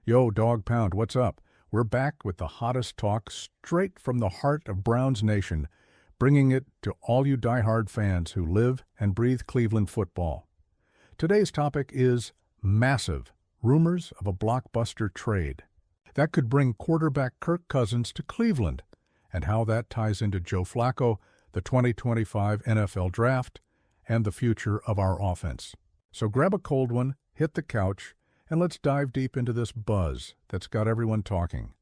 Yo, Dog Pound, what's up? We're back with the hottest talk straight from the heart of Browns Nation, bringing it to all you diehard fans who live and breathe Cleveland football. Today's topic is massive rumors of a blockbuster trade that could bring quarterback Kirk Cousins to Cleveland, and how that ties into Joe Flacco, the 2025 NFL Draft, and the future of our offense. So grab a cold one, hit the couch, and let's dive deep into this buzz that's got everyone talking.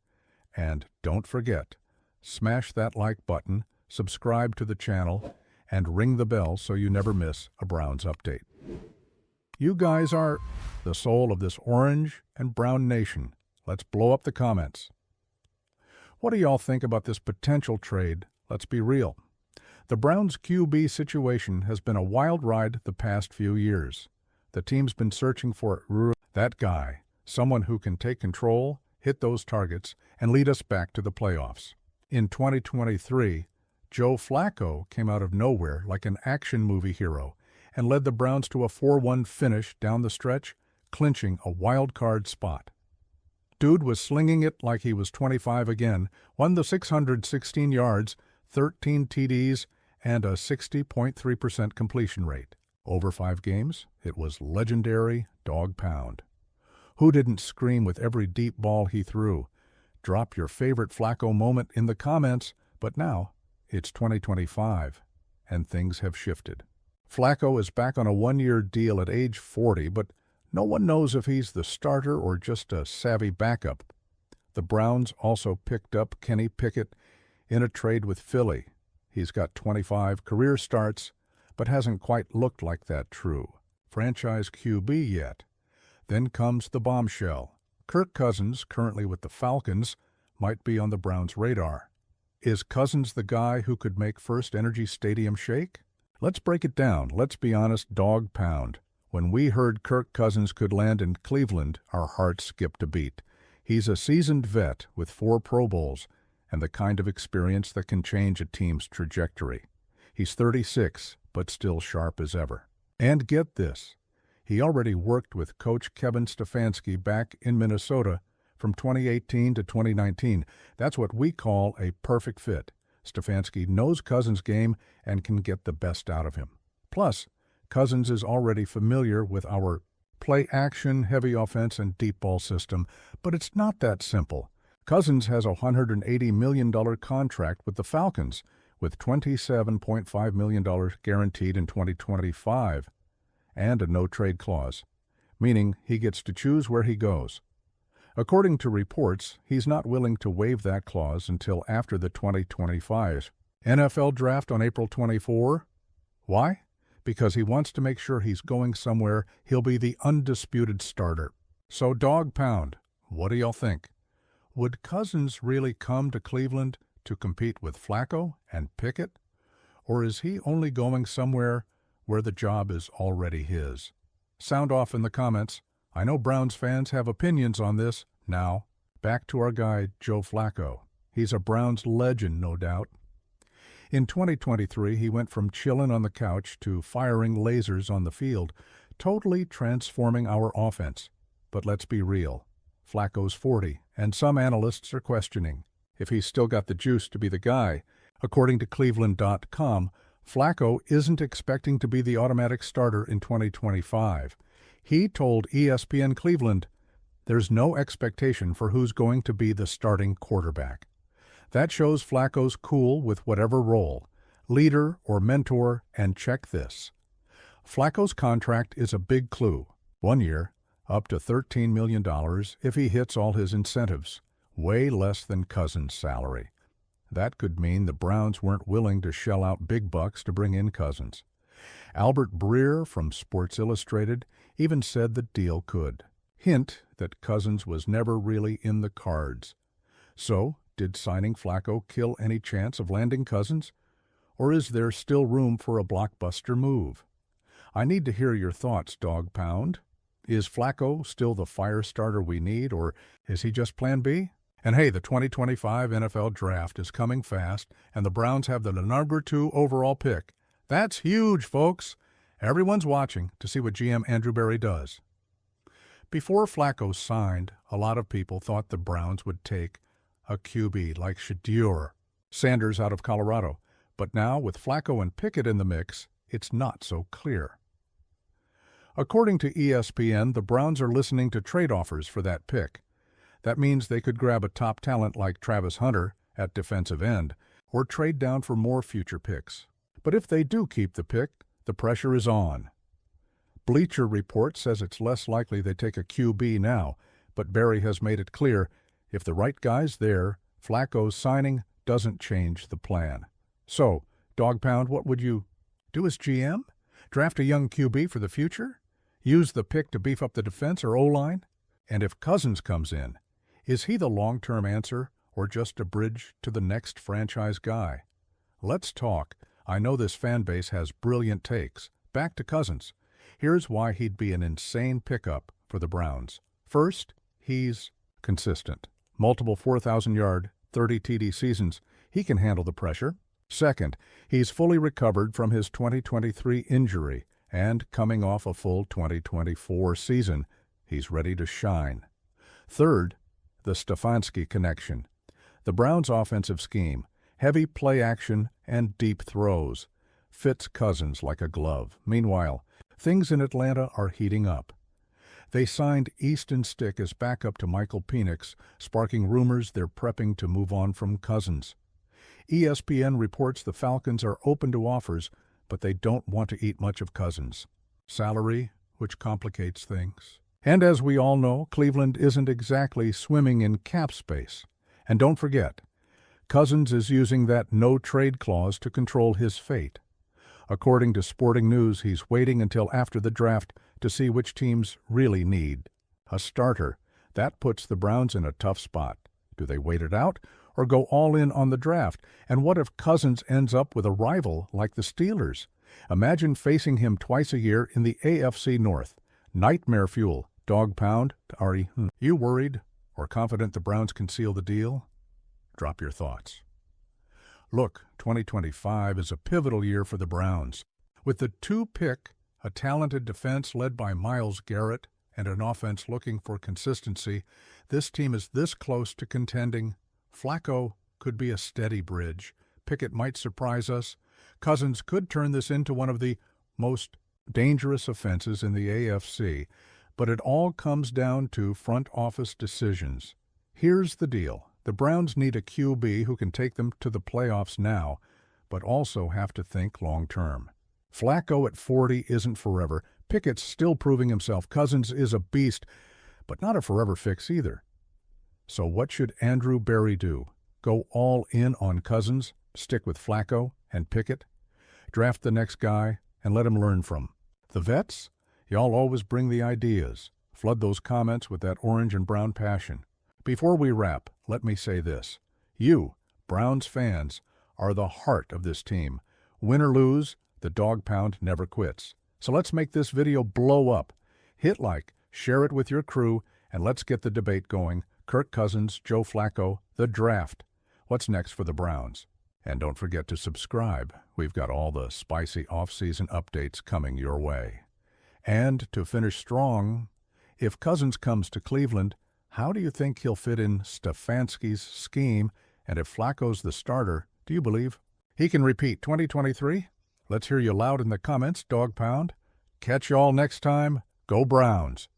And don't forget, smash that like button, subscribe to the channel, and ring the bell so you never miss a Browns update. You guys are the soul of this orange and brown nation. Let's blow up the comments. What do y'all think about this potential trade? Let's be real. The Browns' QB situation has been a wild ride the past few years. The team's been searching for that guy, someone who can take control, hit those targets, and lead us back to the playoffs. In 2023, Joe Flacco came out of nowhere like an action movie hero and led the Browns to a 4-1 finish down the stretch, clinching a wild card spot. Dude was slinging it like he was 25 again, won the 616 yards, 13 TDs, and a 60.3% completion rate. Over 5 games, it was legendary Dog Pound. Who didn't scream with every deep ball he threw? Drop your favorite Flacco moment in the comments, but now it's 2025, and things have shifted. Flacco is back on a 1-year deal at age 40, but no one knows if he's the starter or just a savvy backup. The Browns also picked up Kenny Pickett in a trade with Philly. He's got 25 career starts, but hasn't quite looked like that true franchise QB yet. Then comes the bombshell. Kirk Cousins, currently with the Falcons, might be on the Browns' radar. Is Cousins the guy who could make First Energy Stadium shake? Let's break it down. Let's be honest, Dog Pound. When we heard Kirk Cousins could land in Cleveland, our hearts skipped a beat. He's a seasoned vet with 4 Pro Bowls and the kind of experience that can change a team's trajectory. He's 36, but still sharp as ever. And get this, he already worked with Coach Kevin Stefanski back in Minnesota from 2018 to 2019. That's what we call a perfect fit. Stefanski knows Cousins' game and can get the best out of him. Plus, Cousins is already familiar with our play-action, heavy offense, and deep ball system, but it's not that simple. Cousins has a $180 million contract with the Falcons, with $27.5 million guaranteed in 2025, and a no-trade clause, meaning he gets to choose where he goes. According to reports, he's not willing to waive that clause until after the 2025 NFL Draft on April 24. Why? Because he wants to make sure he's going somewhere he'll be the undisputed starter. So, Dog Pound, what do y'all think? Would Cousins really come to Cleveland to compete with Flacco and Pickett? Or is he only going somewhere where the job is already his? Sound off in the comments. I know Browns fans have opinions on this. Now, back to our guy, Joe Flacco. He's a Browns legend, no doubt. In 2023, he went from chilling on the couch to firing lasers on the field, totally transforming our offense. But let's be real. Flacco's 40, and some analysts are questioning if he's still got the juice to be the guy. According to Cleveland.com, Flacco isn't expecting to be the automatic starter in 2025. He told ESPN Cleveland, "There's no expectation for who's going to be the starting quarterback." That shows Flacco's cool with whatever role, leader or mentor, and check this. Flacco's contract is a big clue. 1 year, up to $13 million if he hits all his incentives, way less than Cousins' salary. That could mean the Browns weren't willing to shell out big bucks to bring in Cousins. Albert Breer from Sports Illustrated even said the deal could. Hint that Cousins was never really in the cards. So, did signing Flacco kill any chance of landing Cousins? Or is there still room for a blockbuster move? I need to hear your thoughts, Dog Pound. Is Flacco still the fire starter we need, or is he just Plan B? And hey, the 2025 NFL Draft is coming fast, and the Browns have the number 2 overall pick. That's huge, folks. Everyone's watching to see what GM Andrew Berry does. Before Flacco signed, a lot of people thought the Browns would take a QB like Shedeur Sanders out of Colorado. But now, with Flacco and Pickett in the mix, it's not so clear. According to ESPN, the Browns are listening to trade offers for that pick. That means they could grab a top talent like Travis Hunter at defensive end, or trade down for more future picks. But if they do keep the pick, the pressure is on. Bleacher Report says it's less likely they take a QB now, but Barry has made it clear if the right guy's there, Flacco's signing doesn't change the plan. So, Dog Pound, what would you do as GM? Draft a young QB for the future? Use the pick to beef up the defense or O-line? And if Cousins comes in, is he the long-term answer or just a bridge to the next franchise guy? Let's talk. I know this fan base has brilliant takes. Back to Cousins. Here's why he'd be an insane pickup for the Browns. First, he's consistent. Multiple 4,000-yard, 30 TD seasons. He can handle the pressure. Second, he's fully recovered from his 2023 injury and coming off a full 2024 season. He's ready to shine. Third, the Stefanski connection. The Browns' offensive scheme, heavy play action and deep throws, fits Cousins like a glove. Meanwhile, things in Atlanta are heating up. They signed Easton Stick as backup to Michael Penix, sparking rumors they're prepping to move on from Cousins. ESPN reports the Falcons are open to offers, but they don't want to eat much of Cousins' salary, which complicates things. And as we all know, Cleveland isn't exactly swimming in cap space. And don't forget, Cousins is using that no-trade clause to control his fate. According to Sporting News, he's waiting until after the draft to see which teams really need a starter. That puts the Browns in a tough spot. Do they wait it out or go all in on the draft? And what if Cousins ends up with a rival like the Steelers? Imagine facing him twice a year in the AFC North. Nightmare fuel. Dog Pound, Ari, you worried or confident the Browns can seal the deal? Drop your thoughts. Look, 2025 is a pivotal year for the Browns. With the 2 pick, a talented defense led by Myles Garrett, and an offense looking for consistency, this team is this close to contending. Flacco could be a steady bridge. Pickett might surprise us. Cousins could turn this into one of the most dangerous offenses in the AFC. But it all comes down to front office decisions. Here's the deal. The Browns need a QB who can take them to the playoffs now, but also have to think long-term. Flacco at 40 isn't forever. Pickett's still proving himself. Cousins is a beast, but not a forever fix either. So what should Andrew Barry do? Go all in on Cousins, stick with Flacco and Pickett? Draft the next guy and let him learn from the vets? Y'all always bring the ideas. Flood those comments with that orange and brown passion. Before we wrap, let me say this. You, Browns fans, are the heart of this team. Win or lose, the Dog Pound never quits. So let's make this video blow up. Hit like, share it with your crew, and let's get the debate going. Kirk Cousins, Joe Flacco, the draft. What's next for the Browns? And don't forget to subscribe. We've got all the spicy off-season updates coming your way. And to finish strong, if Cousins comes to Cleveland, how do you think he'll fit in Stefanski's scheme? And if Flacco's the starter, do you believe he can repeat 2023? Let's hear you loud in the comments, Dog Pound. Catch y'all next time. Go Browns.